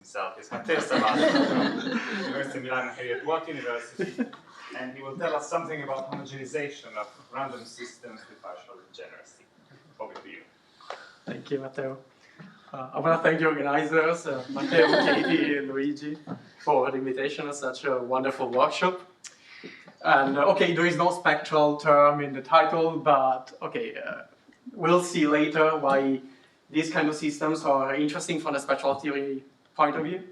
Himself is Matteo Savasta from University of Milan and Heriot-Watt University, and he will tell us something about homogenization of random systems with partial degeneracy. Over to you. Thank you, Matteo. I want to thank the organizers, Matteo, Katie, and Luigi, for the invitation to such a wonderful workshop. And okay, there is no spectral term in the title, but okay, we'll see later why these kind of systems are interesting from the spectral theory point of view.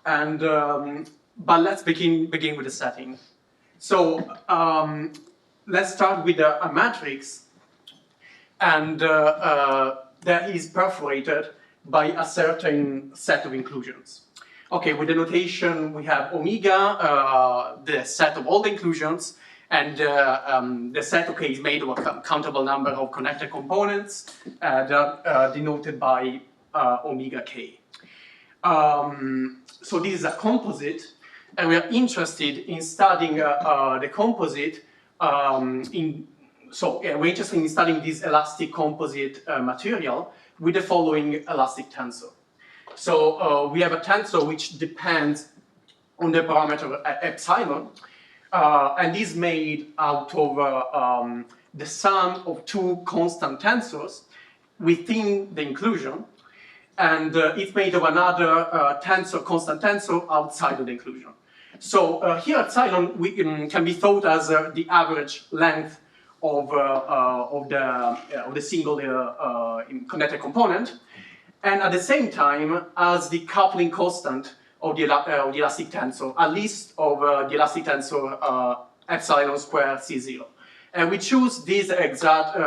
And but let's begin with the setting. So let's start with a matrix, and that is perforated by a certain set of inclusions. Okay, with the notation we have omega, the set of all the inclusions, and the set, okay, is made of a countable number of connected components that are denoted by omega k. So this is a composite, and we are interested in studying the composite. We're interested in studying this elastic composite material with the following elastic tensor. So we have a tensor which depends on the parameter epsilon, and is made out of the sum of two constant tensors within the inclusion, and it's made of another constant tensor outside of the inclusion. So here epsilon can be thought as the average length of the single connected component, and at the same time as the coupling constant of the elastic tensor, at least of the elastic tensor epsilon squared C0. And we choose this exact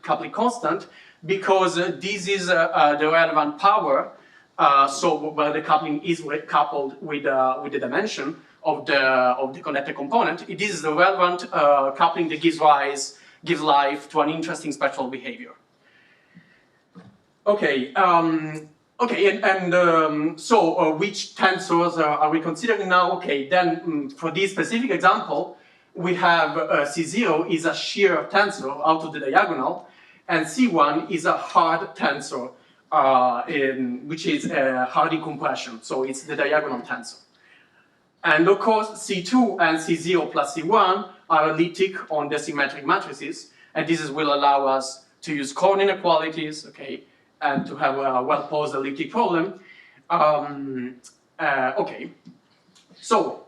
coupling constant because this is the relevant power, where the coupling is coupled with the dimension of the connected component. This is the relevant coupling that gives life to an interesting spectral behavior. Okay, so which tensors are we considering now? Okay, then for this specific example, we have C0 is a shear tensor out of the diagonal, and C1 is a hard tensor, which is hard in compression, so it's the diagonal tensor. And of course, C2 and C0 plus C1 are elliptic on the symmetric matrices, and this will allow us to use Korn inequalities, okay, and to have a well-posed elliptic problem. Okay, so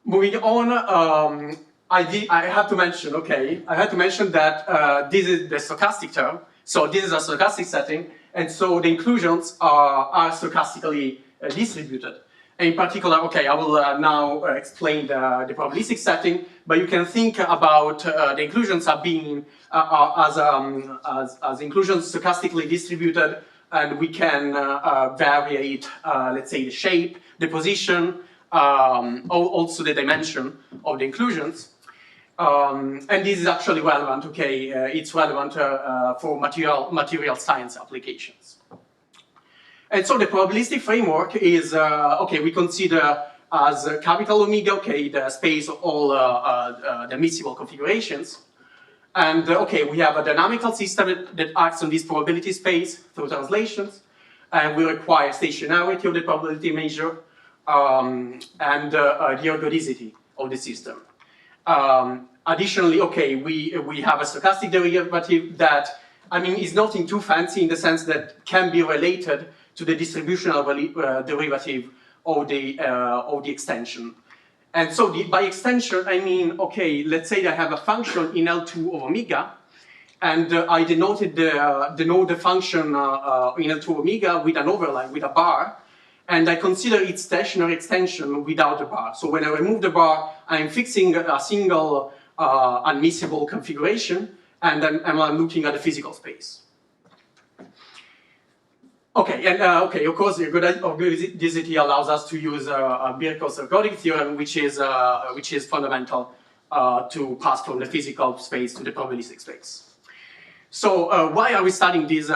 moving on, I have to mention, that this is the stochastic term. So this is a stochastic setting, and so the inclusions are stochastically distributed. In particular, okay, I will now explain the probabilistic setting, but you can think about the inclusions as being as inclusions stochastically distributed, and we can variate, let's say, the shape, the position, also the dimension of the inclusions. And this is actually relevant, okay, it's relevant for material science applications. And so the probabilistic framework is, okay, we consider as capital omega, okay, the space of all the admissible configurations. And, okay, we have a dynamical system that acts on this probability space through translations, and we require stationarity of the probability measure, and the ergodicity of the system. Additionally, okay, we have a stochastic derivative that, I mean, is nothing too fancy in the sense that can be related to the distributional derivative of the extension. And so by extension, I mean, okay, let's say I have a function in L2 of omega, and I denote the function in L2 omega with an overline, with a bar, and I consider its stationary extension without the bar. So when I remove the bar, I'm fixing a single admissible configuration, and then I'm looking at the physical space. Okay, and okay, of course, ergodicity allows us to use Birkhoff's ergodic theorem, which is fundamental to pass from the physical space to the probabilistic space. So why are we studying this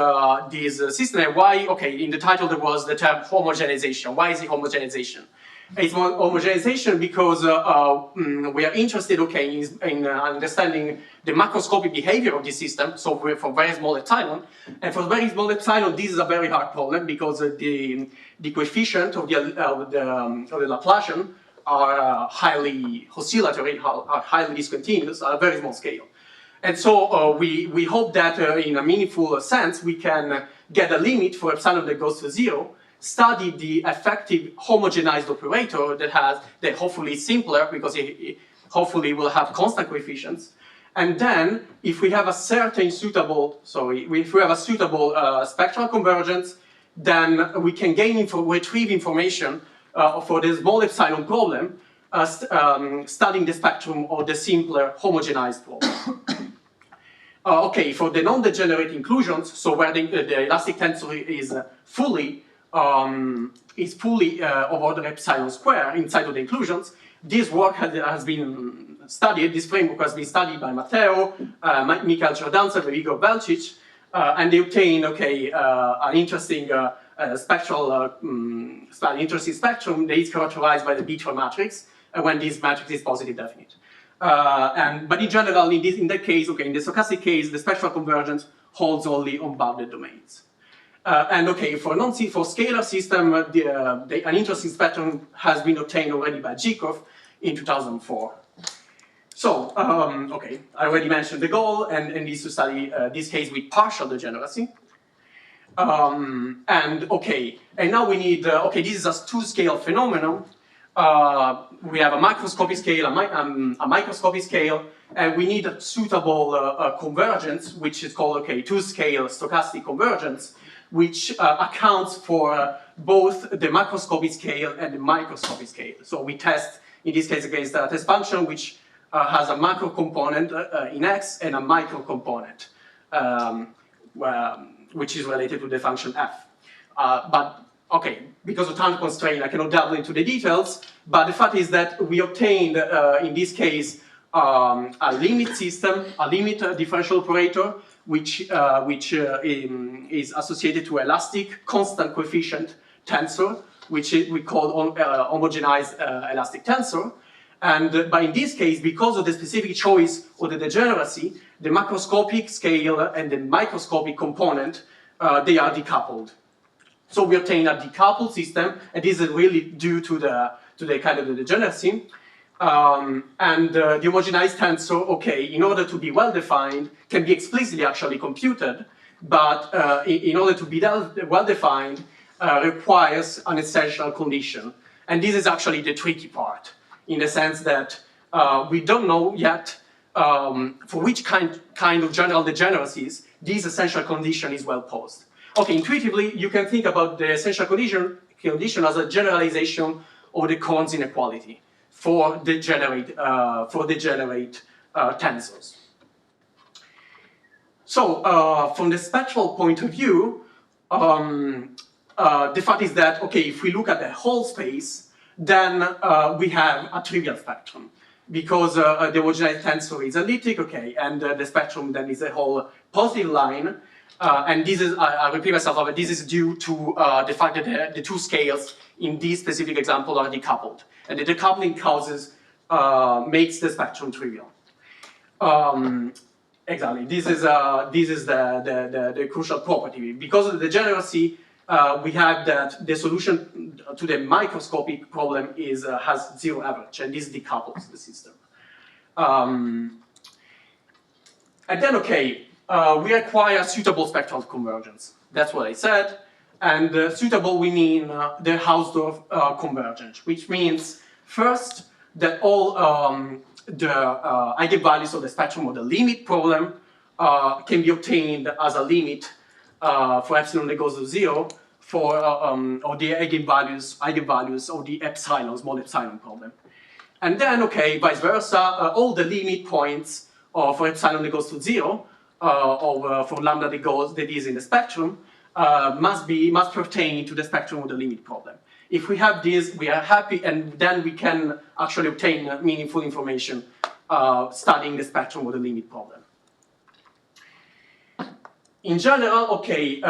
system? And why? Okay, in the title there was the term homogenization. Why is it homogenization? It's more homogenization because we are interested, okay, in understanding the macroscopic behavior of this system. So for very small epsilon, and for very small epsilon, this is a very hard problem because the coefficient of the Laplacian are highly oscillatory, are highly discontinuous at a very small scale. And so we hope that in a meaningful sense we can get a limit for epsilon that goes to 0, study the effective homogenized operator that hopefully is simpler because it hopefully will have constant coefficients. And then if we have a certain suitable, if we have a suitable spectral convergence, then we can retrieve information for the small epsilon problem, studying the spectrum of the simpler homogenized problem. Okay, for the non-degenerate inclusions, so where the elastic tensor is fully of order epsilon square inside of the inclusions, this work has been studied, this framework has been studied by Matteo, Michael Jordancev, and Igor Belcic, and they obtain, okay, an interesting interesting spectrum that is characterized by the Beatrice matrix, when this matrix is positive definite. But in general, in that case, okay, in the stochastic case, the spectral convergence holds only on bounded domains. And okay, for scalar system, an interesting spectrum has been obtained already by Zhikov in 2004. So, okay, I already mentioned the goal, and is to study this case with partial degeneracy. And okay, and now we need, okay, this is a two-scale phenomenon. We have a macroscopic scale, a microscopic scale, and we need a suitable convergence, which is called, okay, two-scale stochastic convergence, which accounts for both the macroscopic scale and the microscopic scale. So we test, in this case, against a test function which has a macro component in X and a micro component, which is related to the function f. But okay, because of time constraint, I cannot delve into the details, but the fact is that we obtained, in this case, a limit system, a limit differential operator, which is associated to elastic constant coefficient tensor, which we call homogenized elastic tensor. But in this case, because of the specific choice of the degeneracy, the macroscopic scale and the microscopic component, they are decoupled. So we obtain a decoupled system, and this is really due to the kind of the degeneracy. And the homogenized tensor, okay, in order to be well-defined, can be explicitly actually computed, but in order to be well-defined, requires an essential condition. And this is actually the tricky part, in the sense that we don't know yet for which kind of general degeneracies this essential condition is well posed. Okay, intuitively, you can think about the essential condition as a generalization of the Korn's inequality for degenerate tensors. So, from the spectral point of view, the fact is that, okay, if we look at the whole space, then we have a trivial spectrum. Because the homogenized tensor is elliptic, okay, and the spectrum then is a whole positive line. And this is, I repeat myself, but this is due to the fact that the two scales in this specific example are decoupled. And the decoupling causes, makes the spectrum trivial. Exactly, this is the crucial property. Because of the degeneracy, we have that the solution to the microscopic problem has zero average, and this decouples the system. And then, okay, we require suitable spectral convergence. That's what I said. And suitable, we mean the Hausdorff convergence, which means first that all the eigenvalues of the spectrum of the limit problem can be obtained as a limit for epsilon that goes to 0 for or the eigenvalues of the epsilon, small epsilon problem. And then, okay, vice versa, all the limit points for epsilon that goes to 0 for lambda that is in the spectrum must pertain to the spectrum of the limit problem. If we have this, we are happy, and then we can actually obtain meaningful information studying the spectrum of the limit problem. In general, okay,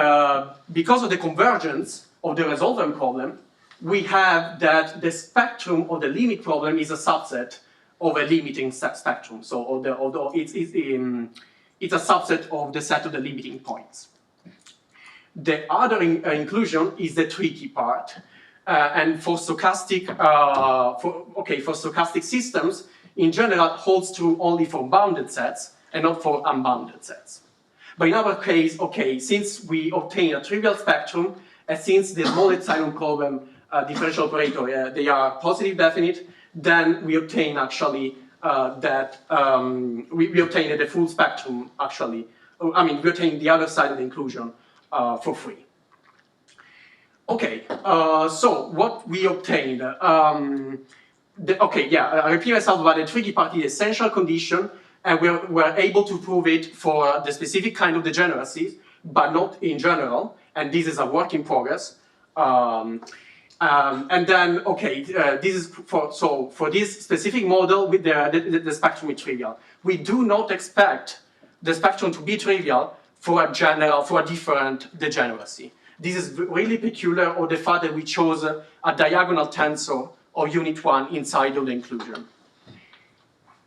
because of the convergence of the resolvent problem, we have that the spectrum of the limit problem is a subset of a limiting spectrum. So it's a subset of the set of the limiting points. The other inclusion is the tricky part. And for stochastic, for stochastic systems, in general, holds true only for bounded sets and not for unbounded sets. But in our case, since we obtain a trivial spectrum, and since the small epsilon problem differential operator, they are positive definite, then we obtain actually we obtain the full spectrum actually. We obtain the other side of the inclusion for free. Okay, so what we obtained. I repeat myself, but the tricky part is the essential condition, and we're able to prove it for the specific kind of degeneracy, but not in general, and this is a work in progress. And then, this is for this specific model with the spectrum is trivial. We do not expect the spectrum to be trivial for a different degeneracy. This is really peculiar of the fact that we chose a diagonal tensor of unit 1 inside of the inclusion.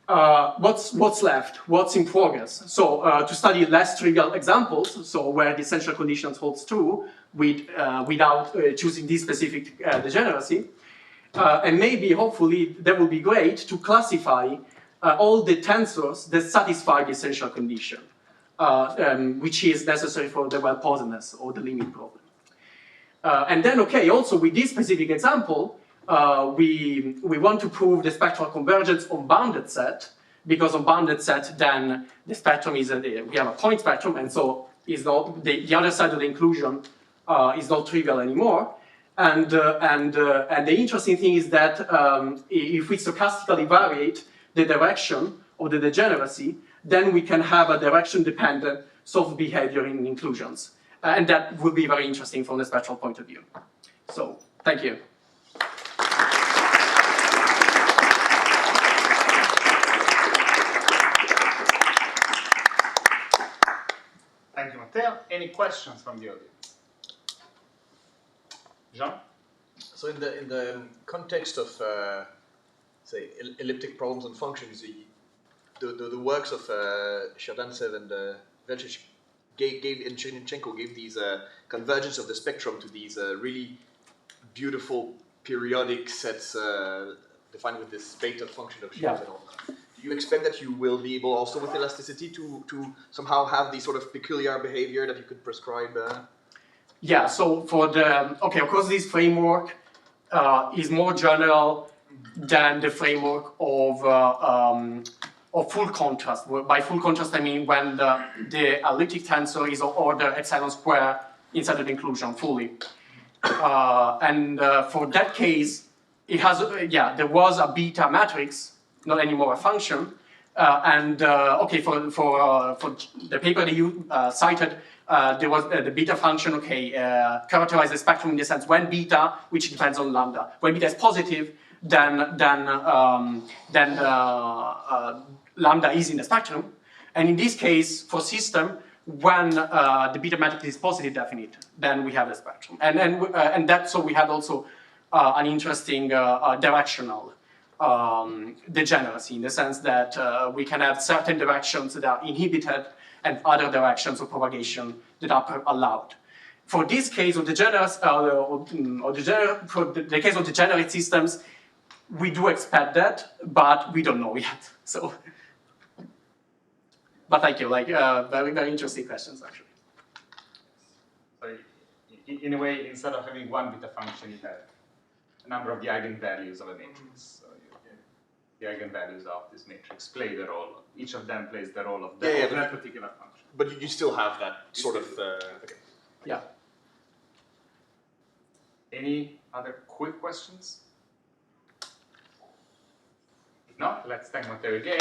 What's left? What's in progress? So to study less trivial examples, so where the essential conditions holds true without choosing this specific degeneracy, and maybe, hopefully, that will be great to classify all the tensors that satisfy the essential condition, which is necessary for the well-posedness or the limit problem. And then, also with this specific example, we want to prove the spectral convergence on bounded set, because on bounded set, then the spectrum is we have a point spectrum, and so is not the other side of the inclusion is not trivial anymore. And the interesting thing is that if we stochastically variate the direction of the degeneracy, then we can have a direction-dependent soft behavior in inclusions, and that would be very interesting from the spectral point of view. So, thank you. Thank you, Matteo. Any questions from the audience? Jean? So in the context of say elliptic problems and functions, the works of Sherdantsev and Velchich and Chernyshenko gave these convergence of the spectrum to these really beautiful periodic sets defined with this beta function of Schmidt and all that. Do you expect that you will be able also with elasticity to somehow have the sort of peculiar behavior that you could prescribe? Yeah, so for the, of course this framework is more general than the framework of full contrast. By full contrast I mean when the elliptic tensor is of order epsilon square inside of the inclusion fully. And for that case, it has, there was a beta matrix, not anymore a function. For the paper that you cited, there was the beta function, characterized the spectrum in the sense when beta, which depends on lambda, when beta is positive, then lambda is in the spectrum. And in this case, for system, when the beta matrix is positive definite, then we have the spectrum. And that, so we had also an interesting directional degeneracy, in the sense that we can have certain directions that are inhibited and other directions of propagation that are allowed. For this case of degenerate, for the case of degenerate systems, we do expect that, but we don't know yet. So, but thank you. Very, very interesting questions, actually. So, in a way, instead of having one beta function, you have a number of the eigenvalues of a matrix. So the eigenvalues of this matrix play the role. Each of them plays the role of that particular function. But you still have that sort of. Yeah. Any other quick questions? If not, let's thank Matteo again.